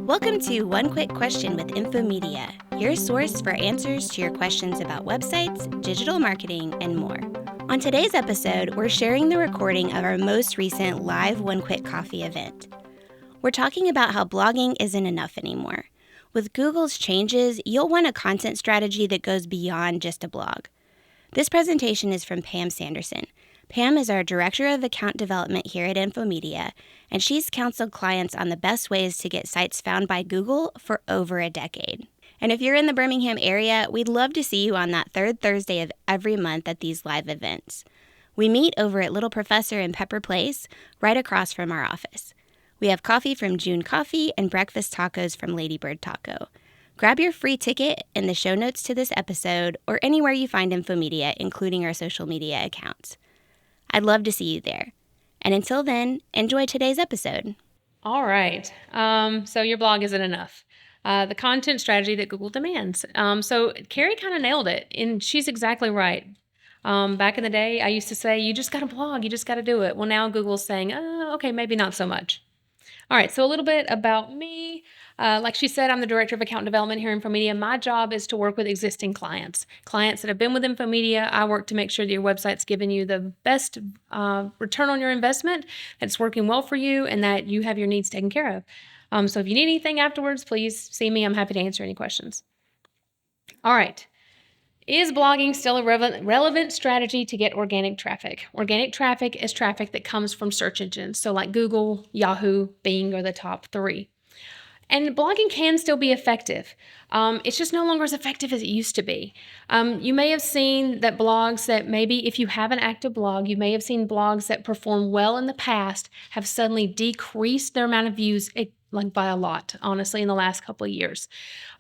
Welcome to One Quick Question with Infomedia, your source for answers to your questions about websites, digital marketing, and more. On today's episode, we're sharing the recording of our most recent live One Quick Coffee event. We're talking about how blogging isn't enough anymore. With Google's changes, you'll want a content strategy that goes beyond just a blog. This presentation is from Pam Sanderson. Pam is our Director of Account Development here at Infomedia, and she's counseled clients on the best ways to get sites found by Google for over a decade. And if you're in the Birmingham area, we'd love to see you on that third Thursday of every month at these live events. We meet over at Little Professor in Pepper Place, right across from our office. We have coffee from June Coffee and breakfast tacos from Ladybird Taco. Grab your free ticket in the show notes to this episode or anywhere you find Infomedia, including our social media accounts. I'd love to see you there. And until then, enjoy today's episode. All right. So your blog isn't enough. The content strategy that Google demands. So Carrie kind of nailed it, and she's exactly right. Back in the day, I used to say, you just got to blog, you just got to do it. Well, now Google's saying, okay, maybe not so much. All right, so a little bit about me. Like she said, I'm the Director of Account Development here in Infomedia. My job is to work with existing clients that have been with Infomedia. I work to make sure that your website's giving you the best return on your investment, that it's working well for you, and that you have your needs taken care of. So if you need anything afterwards, please see me. I'm happy to answer any questions. All right. Is blogging still a relevant strategy to get organic traffic? Organic traffic is traffic that comes from search engines. So like Google, Yahoo, Bing are the top three. And blogging can still be effective. It's just no longer as effective as it used to be. You may have seen that blogs that maybe if you have an active blog, you may have seen blogs that performed well in the past have suddenly decreased their amount of views like by a lot, honestly, in the last couple of years.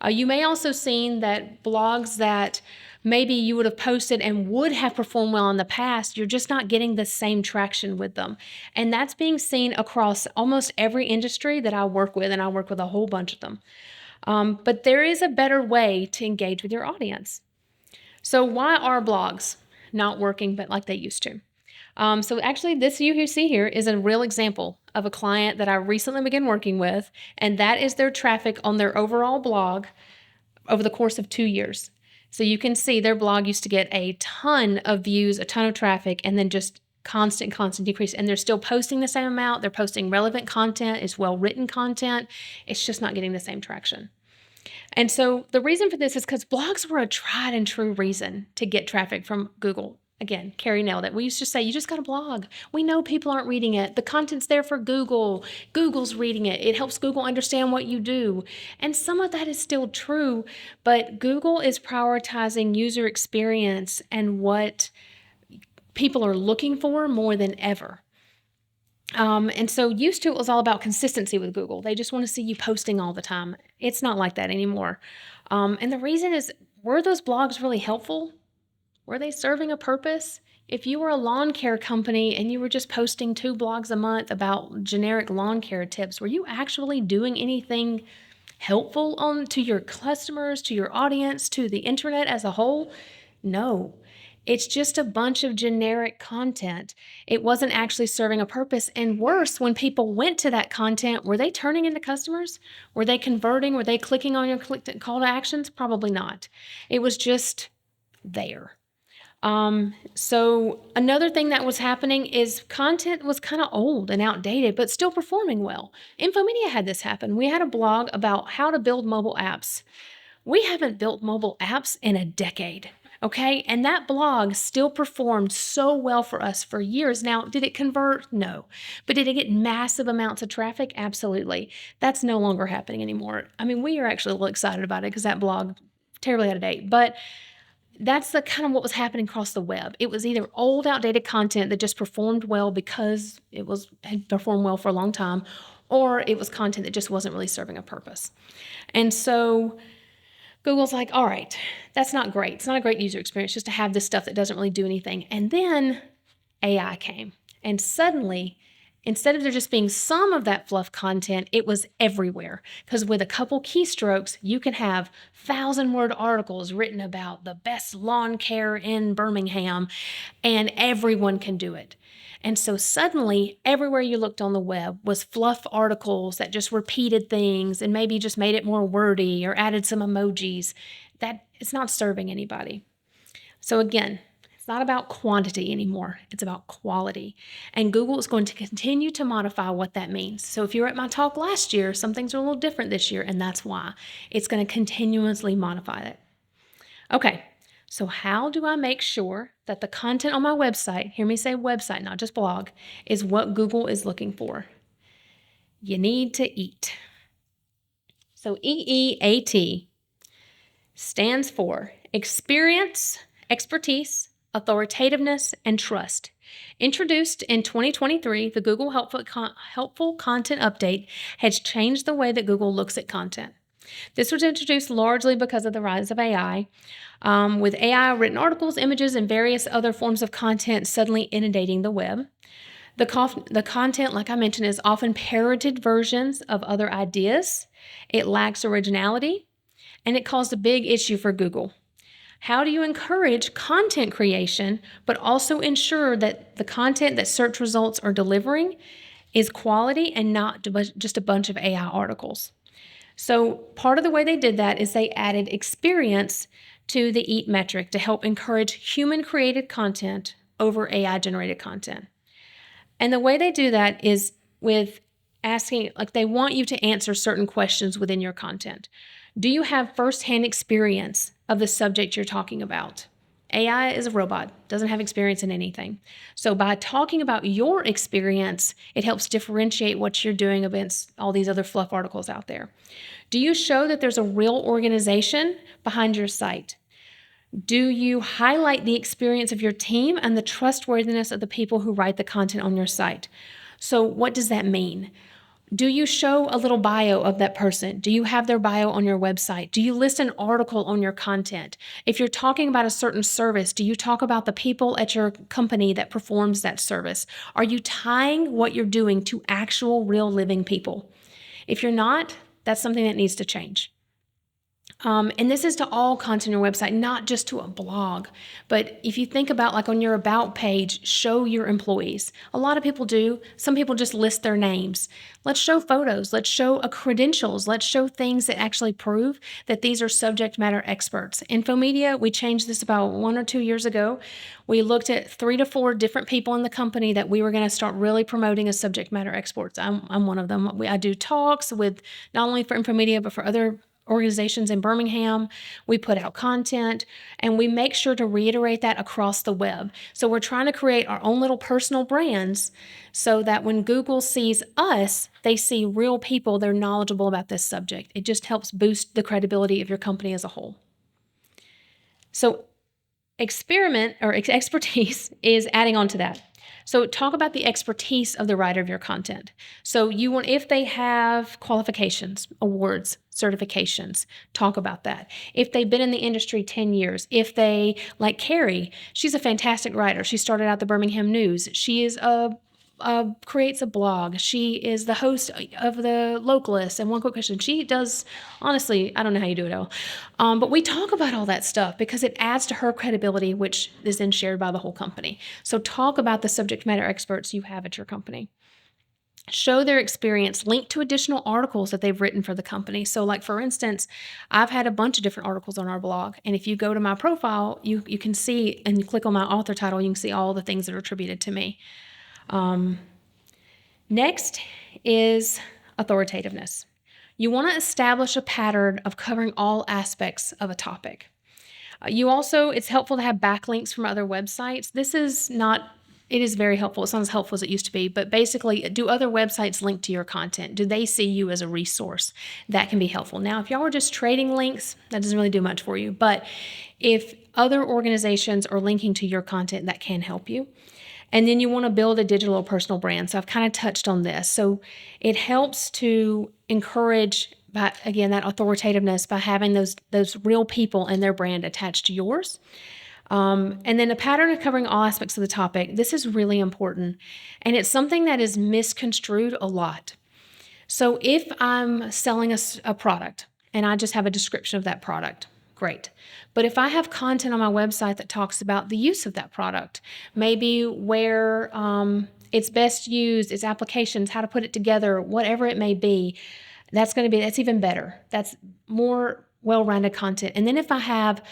You may also seen that blogs that maybe you would have posted and would have performed well in the past, you're just not getting the same traction with them. And that's being seen across almost every industry that I work with, and I work with a whole bunch of them. But there is a better way to engage with your audience. So why are blogs not working but like they used to? So actually, this you see here is a real example of a client that I recently began working with, and that is their traffic on their overall blog over the course of 2 years. So you can see their blog used to get a ton of views, a ton of traffic, and then just constant decrease. And they're still posting the same amount. They're posting relevant content. It's well-written content. It's just not getting the same traction. And so the reason for this is because blogs were a tried and true reason to get traffic from Google. Again, Carrie nailed it. We used to say, you just got to blog. We know people aren't reading it. The content's there for Google. Google's reading it. It helps Google understand what you do. And some of that is still true, but Google is prioritizing user experience and what people are looking for more than ever. And so used to, it was all about consistency with Google. They just want to see you posting all the time. It's not like that anymore. And the reason is, were those blogs really helpful? Were they serving a purpose? If you were a lawn care company and you were just posting 2 blogs a month about generic lawn care tips, were you actually doing anything helpful to your customers, to your audience, to the internet as a whole? No. It's just a bunch of generic content. It wasn't actually serving a purpose. And worse, when people went to that content, were they turning into customers? Were they converting? Were they clicking on your call to actions? Probably not. It was just there. So another thing that was happening is content was kind of old and outdated, but still performing well. Infomedia had this happen. We had a blog about how to build mobile apps. We haven't built mobile apps in a decade. Okay. And that blog still performed so well for us for years. Now, did it convert? No. But did it get massive amounts of traffic? Absolutely. That's no longer happening anymore. I mean, we are actually a little excited about it because that blog terribly out of date, but that's the kind of what was happening across the web. It was either old, outdated content that just performed well because had performed well for a long time, or it was content that just wasn't really serving a purpose. And so Google's like, all right, that's not great. It's not a great user experience just to have this stuff that doesn't really do anything. And then AI came, and suddenly, instead of there just being some of that fluff content, it was everywhere. Because with a couple keystrokes, you can have 1,000-word articles written about the best lawn care in Birmingham, and everyone can do it. And so suddenly, everywhere you looked on the web was fluff articles that just repeated things and maybe just made it more wordy or added some emojis. That it's not serving anybody. So again, it's not about quantity anymore. It's about quality. And Google is going to continue to modify what that means. So if you were at my talk last year, some things are a little different this year, and that's why. It's going to continuously modify it. Okay, so how do I make sure that the content on my website, hear me say website, not just blog, is what Google is looking for? You need to eat. So EEAT stands for experience, expertise, authoritativeness, and trust. Introduced in 2023, the Google Helpful Content Update has changed the way that Google looks at content. This was introduced largely because of the rise of AI, with AI written articles, images, and various other forms of content suddenly inundating the web. The content, like I mentioned, is often parroted versions of other ideas. It lacks originality, and it caused a big issue for Google. How do you encourage content creation, but also ensure that the content that search results are delivering is quality and not just a bunch of AI articles? So part of the way they did that is they added experience to the EAT metric to help encourage human-created content over AI-generated content. And the way they do that is with asking, like they want you to answer certain questions within your content. Do you have firsthand experience of the subject you're talking about? AI is a robot, doesn't have experience in anything. So by talking about your experience, it helps differentiate what you're doing against all these other fluff articles out there. Do you show that there's a real organization behind your site? Do you highlight the experience of your team and the trustworthiness of the people who write the content on your site? So what does that mean? Do you show a little bio of that person? Do you have their bio on your website? Do you list an article on your content? If you're talking about a certain service, do you talk about the people at your company that performs that service? Are you tying what you're doing to actual, real, living people? If you're not, that's something that needs to change. And this is to all content on your website, not just to a blog. But if you think about like on your About page, show your employees. A lot of people do. Some people just list their names. Let's show photos. Let's show credentials. Let's show things that actually prove that these are subject matter experts. Infomedia, we changed this about 1 or 2 years ago. We looked at 3 to 4 different people in the company that we were going to start really promoting as subject matter experts. I'm one of them. I do talks with not only for Infomedia, but for other organizations in Birmingham. We put out content and we make sure to reiterate that across the web. So we're trying to create our own little personal brands so that when Google sees us, they see real people that are knowledgeable about this subject. It just helps boost the credibility of your company as a whole. So expertise is adding on to that. So talk about the expertise of the writer of your content. So you want, if they have qualifications, awards, certifications, talk about that. If they've been in the industry 10 years, if they, like Carrie, she's a fantastic writer. She started out the Birmingham News. She is creates a blog. She is the host of the Localist and One Quick Question. She does, honestly, I don't know how you do it all. But we talk about all that stuff because it adds to her credibility, which is then shared by the whole company. So talk about the subject matter experts you have at your company. Show their experience, link to additional articles that they've written for the company. So like, for instance, I've had a bunch of different articles on our blog. And if you go to my profile, you can see, and you click on my author title, you can see all the things that are attributed to me. Next is authoritativeness. You want to establish a pattern of covering all aspects of a topic. It's helpful to have backlinks from other websites. It is very helpful. It's not as helpful as it used to be, but basically, do other websites link to your content? Do they see you as a resource? That can be helpful. Now, if y'all are just trading links, that doesn't really do much for you, but if other organizations are linking to your content, that can help you. And then you want to build a digital or personal brand. So I've kind of touched on this. So it helps to encourage, that authoritativeness by having those real people and their brand attached to yours. And then a pattern of covering all aspects of the topic. This is really important. And it's something that is misconstrued a lot. So if I'm selling a product and I just have a description of that product, great. But if I have content on my website that talks about the use of that product, maybe where it's best used, its applications, how to put it together, whatever it may be, that's even better. That's more well-rounded content. And then if I have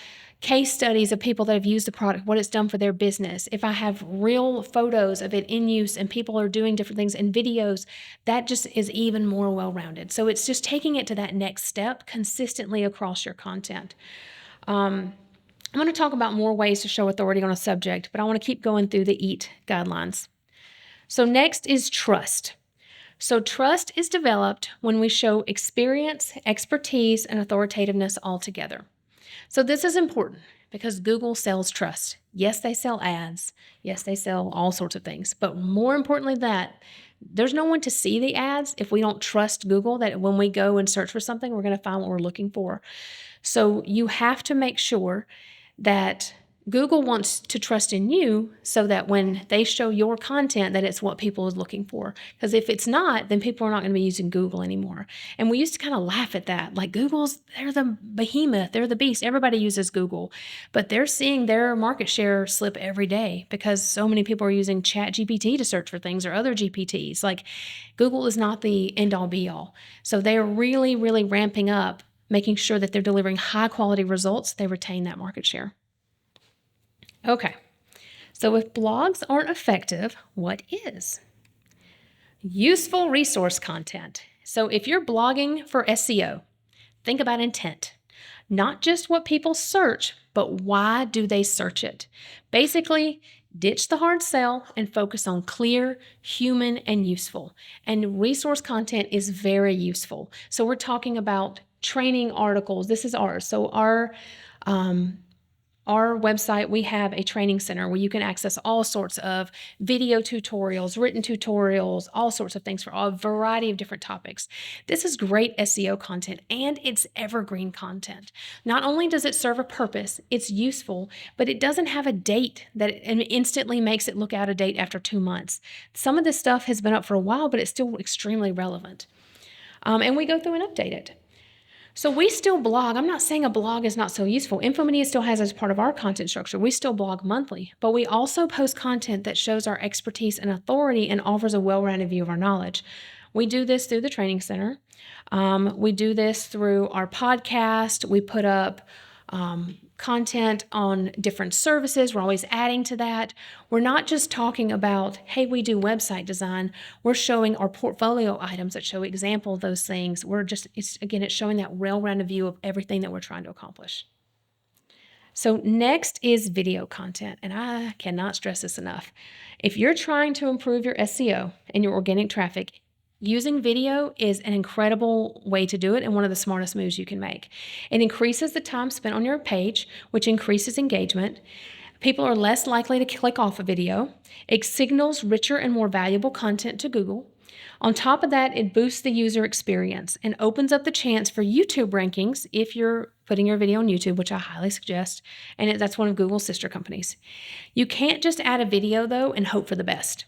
case studies of people that have used the product, what it's done for their business, if I have real photos of it in use and people are doing different things and videos, that just is even more well-rounded. So it's just taking it to that next step consistently across your content. I'm going to talk about more ways to show authority on a subject, but I want to keep going through the EAT guidelines. So next is trust. So trust is developed when we show experience, expertise, and authoritativeness all together. So this is important because Google sells trust. Yes, they sell ads. Yes, they sell all sorts of things. But more importantly than that, there's no one to see the ads if we don't trust Google that when we go and search for something, we're going to find what we're looking for. So you have to make sure that Google wants to trust in you so that when they show your content that it's what people is looking for. Because if it's not, then people are not going to be using Google anymore. And we used to kind of laugh at that. Like they're the behemoth, they're the beast. Everybody uses Google. But they're seeing their market share slip every day because so many people are using ChatGPT to search for things or other GPTs. Like Google is not the end-all be-all. So they're really, really ramping up, making sure that they're delivering high-quality results. They retain that market share. Okay, so if blogs aren't effective, what is? Useful resource content. So if you're blogging for SEO, think about intent. Not just what people search, but why do they search it? Basically, ditch the hard sell and focus on clear, human, and useful. And resource content is very useful. So we're talking about training articles. This is ours. So our website, we have a training center where you can access all sorts of video tutorials, written tutorials, all sorts of things for a variety of different topics. This is great SEO content and it's evergreen content. Not only does it serve a purpose, it's useful, but it doesn't have a date that instantly makes it look out of date after 2 months. Some of this stuff has been up for a while, but it's still extremely relevant. And we go through and update it. So we still blog. I'm not saying a blog is not so useful. Infomedia still has as part of our content structure. We still blog monthly, but we also post content that shows our expertise and authority and offers a well-rounded view of our knowledge. We do this through the training center. We do this through our podcast. We put up content on different services. We're always adding to that. We're not just talking about, hey, we do website design. We're showing our portfolio items that show example of those things. It's showing that well-rounded view of everything that we're trying to accomplish. So next is video content, and I cannot stress this enough. If you're trying to improve your SEO and your organic traffic, using video is an incredible way to do it and one of the smartest moves you can make. It increases the time spent on your page, which increases engagement. People are less likely to click off a video. It signals richer and more valuable content to Google. On top of that, it boosts the user experience and opens up the chance for YouTube rankings if you're putting your video on YouTube, which I highly suggest, and that's one of Google's sister companies. You can't just add a video, though, and hope for the best.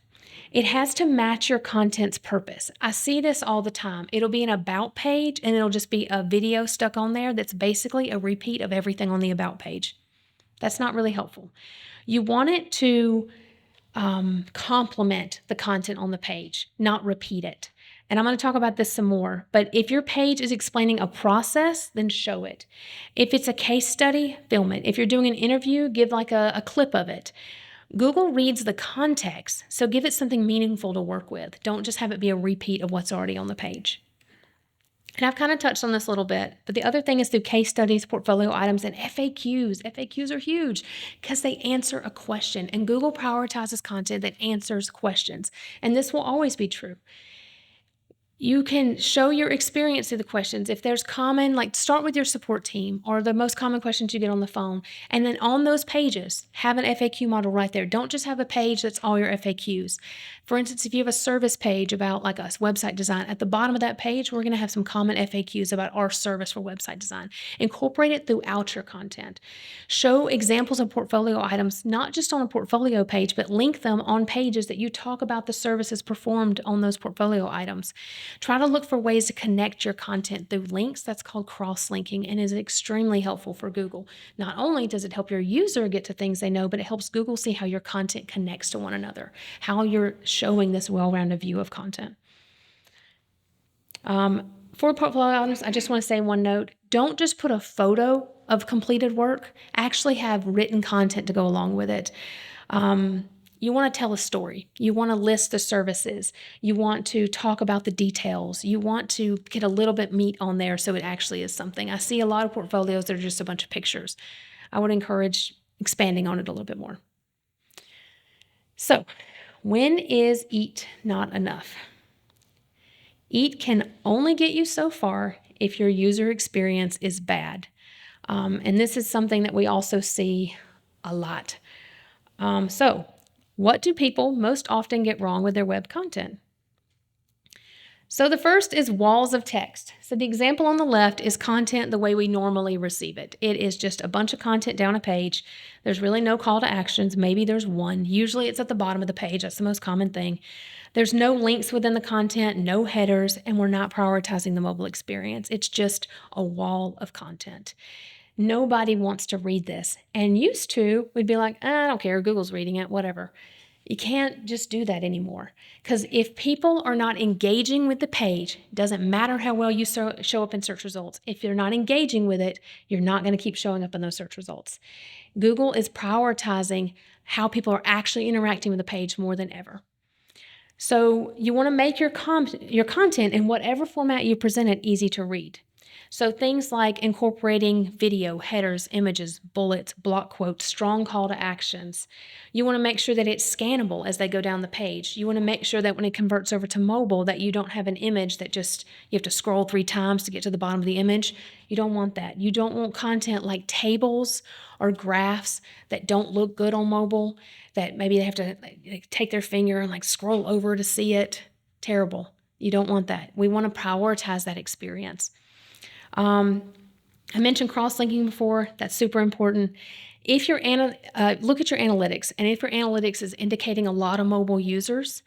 It has to match your content's purpose. I see this all the time. It'll be an about page and it'll just be a video stuck on there that's basically a repeat of everything on the about page. That's not really helpful. You want it to complement the content on the page, not repeat it. And I'm going to talk about this some more, but if your page is explaining a process, then show it. If it's a case study, film it. If you're doing an interview, give like a clip of it. Google reads the context, so give it something meaningful to work with. Don't just have it be a repeat of what's already on the page. And I've kind of touched on this a little bit, but the other thing is through case studies, portfolio items, and FAQs. FAQs are huge because they answer a question, and Google prioritizes content that answers questions. And this will always be true. You can show your experience through the questions. If there's start with your support team or the most common questions you get on the phone. And then on those pages, have an FAQ model right there. Don't just have a page that's all your FAQs. For instance, if you have a service page about like us, website design, at the bottom of that page, we're going to have some common FAQs about our service for website design. Incorporate it throughout your content. Show examples of portfolio items, not just on a portfolio page, but link them on pages that you talk about the services performed on those portfolio items. Try to look for ways to connect your content through links. That's called cross-linking and is extremely helpful for Google. Not only does it help your user get to things they know, but it helps Google see how your content connects to one another, how you're showing this well-rounded view of content. For portfolio items, I just want to say one note. Don't just put a photo of completed work. Actually have written content to go along with it. You want to tell a story. You want to list the services. You want to talk about the details. You want to get a little bit meat on there so it actually is something. I see a lot of portfolios that are just a bunch of pictures. I would encourage expanding on it a little bit more. So, when is EAT not enough? EAT can only get you so far if your user experience is bad. And this is something that we also see a lot. So, what do people most often get wrong with their web content? So the first is walls of text. So the example on the left is content the way we normally receive it. It is just a bunch of content down a page. There's really no call to actions. Maybe there's one. Usually it's at the bottom of the page. That's the most common thing. There's no links within the content, no headers, and we're not prioritizing the mobile experience. It's just a wall of content. Nobody wants to read this. And used to, we'd be like, I don't care, Google's reading it, whatever. You can't just do that anymore. Because if people are not engaging with the page, doesn't matter how well you show up in search results. If you're not engaging with it, you're not going to keep showing up in those search results. Google is prioritizing how people are actually interacting with the page more than ever. So you want to make your content in whatever format you present it easy to read. So things like incorporating video, headers, images, bullets, block quotes, strong call to actions. You want to make sure that it's scannable as they go down the page. You want to make sure that when it converts over to mobile that you don't have an image that just you have to scroll 3 times to get to the bottom of the image. You don't want that. You don't want content like tables or graphs that don't look good on mobile, that maybe they have to take their finger and scroll over to see it. Terrible. You don't want that. We want to prioritize that experience. I mentioned cross-linking before. That's super important. If you're look at your analytics, and if your analytics is indicating a lot of mobile users,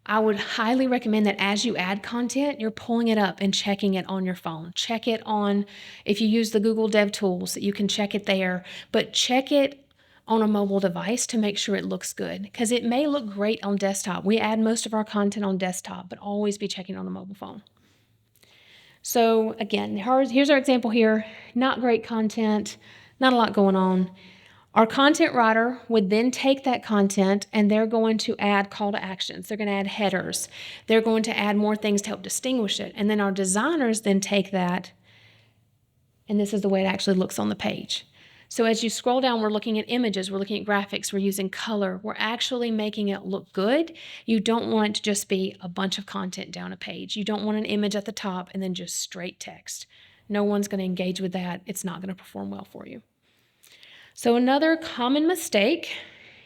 I would highly recommend that as you add content, you're pulling it up and checking it on your phone. Check it on, if you use the Google Dev Tools, you can check it there, but check it on a mobile device to make sure it looks good, because it may look great on desktop. We add most of our content on desktop, but always be checking on the mobile phone. So again, here's our example here. Not great content, not a lot going on. Our content writer would then take that content and they're going to add call to actions. They're going to add headers. They're going to add more things to help distinguish it. And then our designers then take that, and this is the way it actually looks on the page. So as you scroll down, we're looking at images, we're looking at graphics, we're using color, we're actually making it look good. You don't want it to just be a bunch of content down a page. You don't want an image at the top and then just straight text. No one's going to engage with that. It's not going to perform well for you. So another common mistake,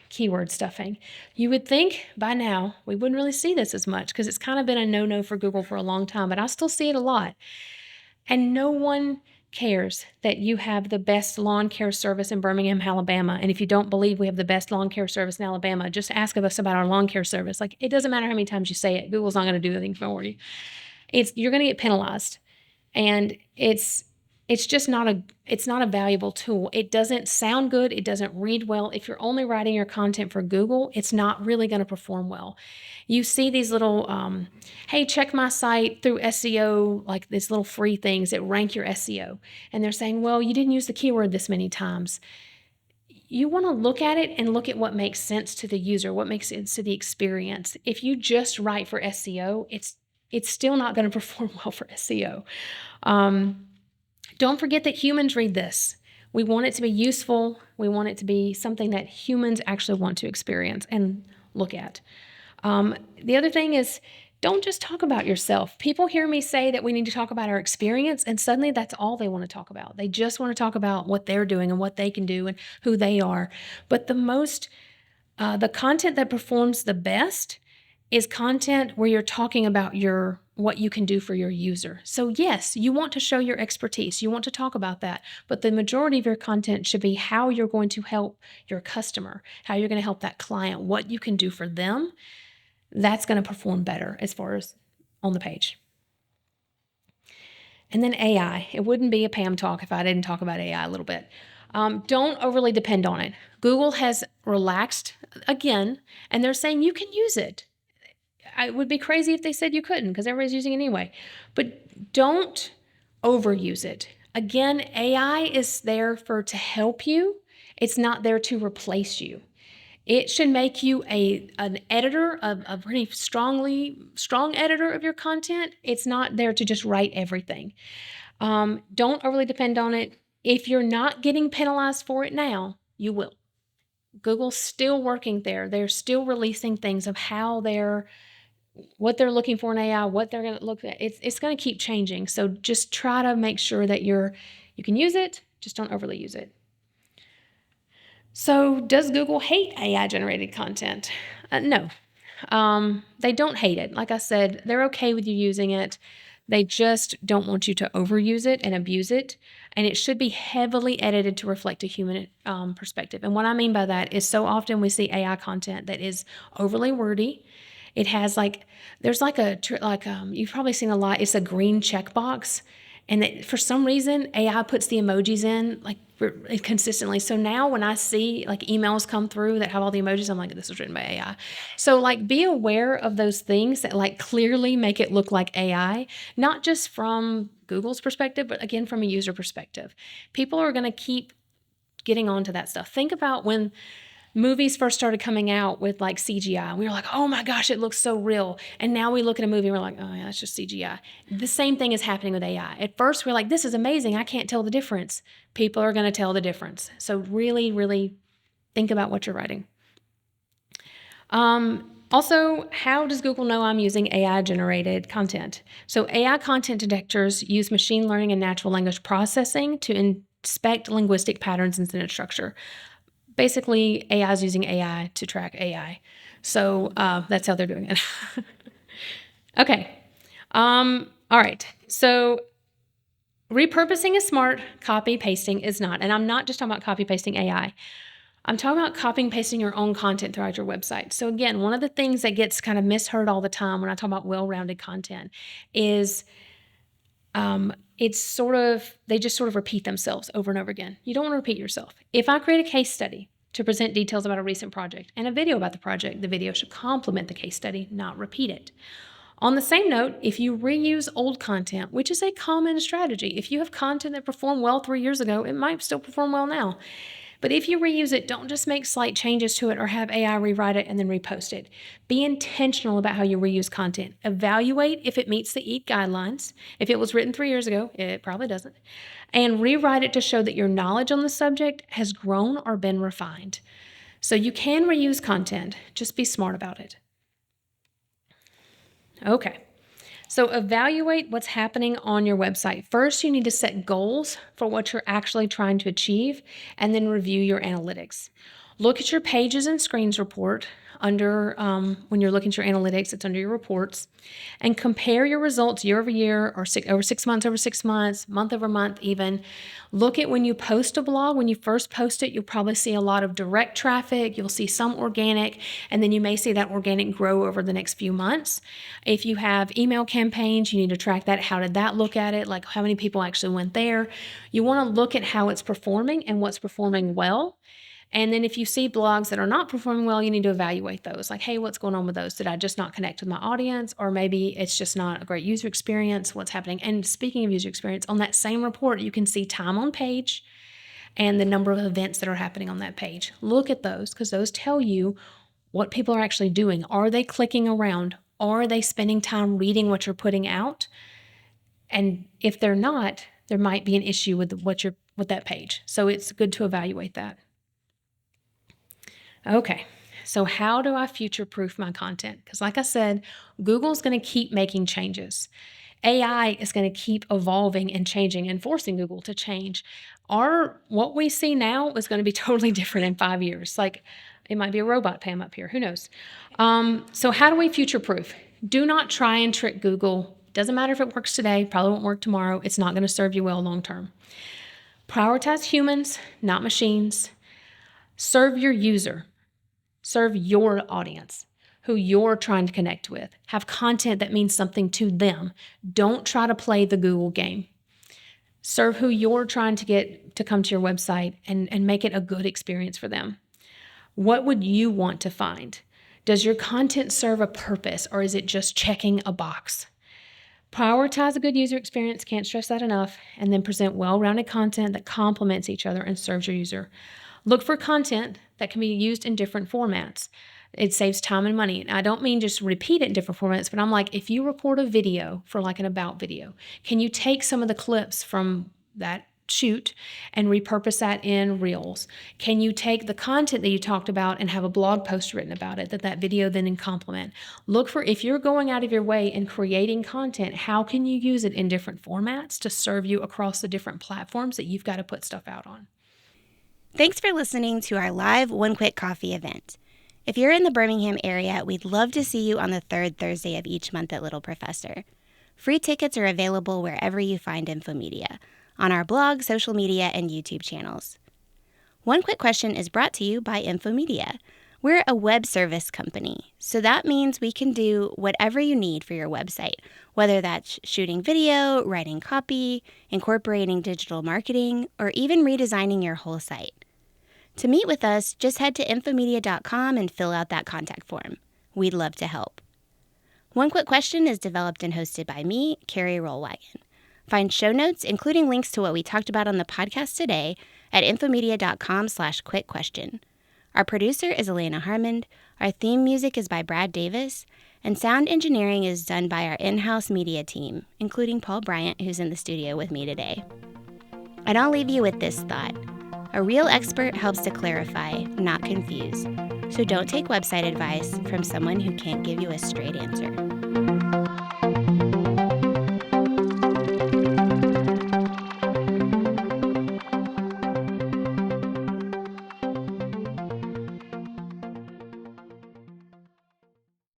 keyword stuffing. You would think by now we wouldn't really see this as much because it's kind of been a no-no for Google for a long time, but I still see it a lot. And no one cares that you have the best lawn care service in Birmingham, Alabama. And if you don't believe we have the best lawn care service in Alabama, just ask of us about our lawn care service. It doesn't matter how many times you say it. Google's not going to do anything for you. You're going to get penalized. And it's just not a valuable tool. It doesn't sound good. It doesn't read well. If you're only writing your content for Google, it's not really going to perform well. You see these little, hey, check my site through SEO, like these little free things that rank your SEO. And they're saying, well, you didn't use the keyword this many times. You want to look at it and look at what makes sense to the user, what makes sense to the experience. If you just write for SEO, it's still not going to perform well for SEO. Don't forget that humans read this. We want it to be useful. We want it to be something that humans actually want to experience and look at. The other thing is, don't just talk about yourself. People hear me say that we need to talk about our experience, and suddenly that's all they want to talk about. They just want to talk about what they're doing and what they can do and who they are. But the content that performs the best is content where you're talking about what you can do for your user. So yes, you want to show your expertise. You want to talk about that. But the majority of your content should be how you're going to help your customer, how you're going to help that client, what you can do for them. That's going to perform better as far as on the page. And then AI. It wouldn't be a Pam talk if I didn't talk about AI a little bit. Don't overly depend on it. Google has relaxed again, and they're saying you can use it. It would be crazy if they said you couldn't because everybody's using it anyway. But don't overuse it. Again, AI is there to help you. It's not there to replace you. It should make you an editor, a pretty strong editor of your content. It's not there to just write everything. Don't overly depend on it. If you're not getting penalized for it now, you will. Google's still working there. They're still releasing things of what they're looking for in AI, what they're going to look at. It's going to keep changing. So just try to make sure that you can use it. Just don't overly use it. So does Google hate AI generated content? No. They don't hate it. Like I said, they're okay with you using it. They just don't want you to overuse it and abuse it. And it should be heavily edited to reflect a human perspective. And what I mean by that is so often we see AI content that is overly wordy. It has you've probably seen a lot. It's a green checkbox. And for some reason, AI puts the emojis in consistently. So now when I see emails come through that have all the emojis, I'm like, this was written by AI. So be aware of those things that clearly make it look like AI, not just from Google's perspective, but again, from a user perspective. People are going to keep getting onto that stuff. Think about when movies first started coming out with CGI. We were like, oh my gosh, it looks so real. And now we look at a movie and we're like, oh yeah, that's just CGI. The same thing is happening with AI. At first we're like, this is amazing. I can't tell the difference. People are going to tell the difference. So really, really think about what you're writing. Also, how does Google know I'm using AI generated content? So AI content detectors use machine learning and natural language processing to inspect linguistic patterns and sentence structure. Basically, AI is using AI to track AI. So that's how they're doing it. Okay. All right. So repurposing is smart. Copy pasting is not. And I'm not just talking about copy pasting AI. I'm talking about copying pasting your own content throughout your website. So again, one of the things that gets kind of misheard all the time when I talk about well-rounded content is they just sort of repeat themselves over and over again. You don't want to repeat yourself. If I create a case study to present details about a recent project and a video about the project, the video should complement the case study, not repeat it. On the same note, if you reuse old content, which is a common strategy, if you have content that performed well 3 years ago, it might still perform well now. But if you reuse it, don't just make slight changes to it or have AI rewrite it and then repost it. Be intentional about how you reuse content. Evaluate if it meets the EAT guidelines. If it was written 3 years ago, it probably doesn't. And rewrite it to show that your knowledge on the subject has grown or been refined. So you can reuse content, just be smart about it. Okay. So evaluate what's happening on your website. First, you need to set goals for what you're actually trying to achieve, and then review your analytics. Look at your pages and screens report under, when you're looking at your analytics, it's under your reports, and compare your results year over year or over 6 months over 6 months, month over month even. Look at when you post a blog. When you first post it, you'll probably see a lot of direct traffic. You'll see some organic, and then you may see that organic grow over the next few months. If you have email campaigns, you need to track that. How did that look at it? Like how many people actually went there? You want to look at how it's performing and what's performing well. And then if you see blogs that are not performing well, you need to evaluate those. Like, hey, what's going on with those? Did I just not connect with my audience? Or maybe it's just not a great user experience. What's happening? And speaking of user experience, on that same report, you can see time on page and the number of events that are happening on that page. Look at those because those tell you what people are actually doing. Are they clicking around? Are they spending time reading what you're putting out? And if they're not, there might be an issue with that page. So it's good to evaluate that. Okay, so how do I future-proof my content? Because like I said, Google's going to keep making changes. AI is going to keep evolving and changing and forcing Google to change. What we see now is going to be totally different in 5 years. Like it might be a robot Pam up here, who knows? So how do we future-proof? Do not try and trick Google. Doesn't matter if it works today, probably won't work tomorrow. It's not going to serve you well long-term. Prioritize humans, not machines. Serve your user. Serve your audience, who you're trying to connect with. Have content that means something to them. Don't try to play the Google game. Serve who you're trying to get to come to your website and make it a good experience for them. What would you want to find? Does your content serve a purpose, or is it just checking a box? Prioritize a good user experience, can't stress that enough, and then present well-rounded content that complements each other and serves your user. Look for content that can be used in different formats. It saves time and money. I don't mean just repeat it in different formats, but I'm like, if you record a video for like an about video, can you take some of the clips from that shoot and repurpose that in Reels? Can you take the content that you talked about and have a blog post written about it that video then can complement? Look for, if you're going out of your way and creating content, how can you use it in different formats to serve you across the different platforms that you've got to put stuff out on? Thanks for listening to our live One Quick Coffee event. If you're in the Birmingham area, we'd love to see you on the third Thursday of each month at Little Professor. Free tickets are available wherever you find Infomedia, on our blog, social media, and YouTube channels. One Quick Question is brought to you by Infomedia. We're a web service company, so that means we can do whatever you need for your website, whether that's shooting video, writing copy, incorporating digital marketing, or even redesigning your whole site. To meet with us, just head to infomedia.com and fill out that contact form. We'd love to help. One Quick Question is developed and hosted by me, Carrie Rollwagon. Find show notes, including links to what we talked about on the podcast today, at infomedia.com/quickquestion. Our producer is Elena Harmond, our theme music is by Brad Davis, and sound engineering is done by our in-house media team, including Paul Bryant, who's in the studio with me today. And I'll leave you with this thought. A real expert helps to clarify, not confuse. So don't take website advice from someone who can't give you a straight answer.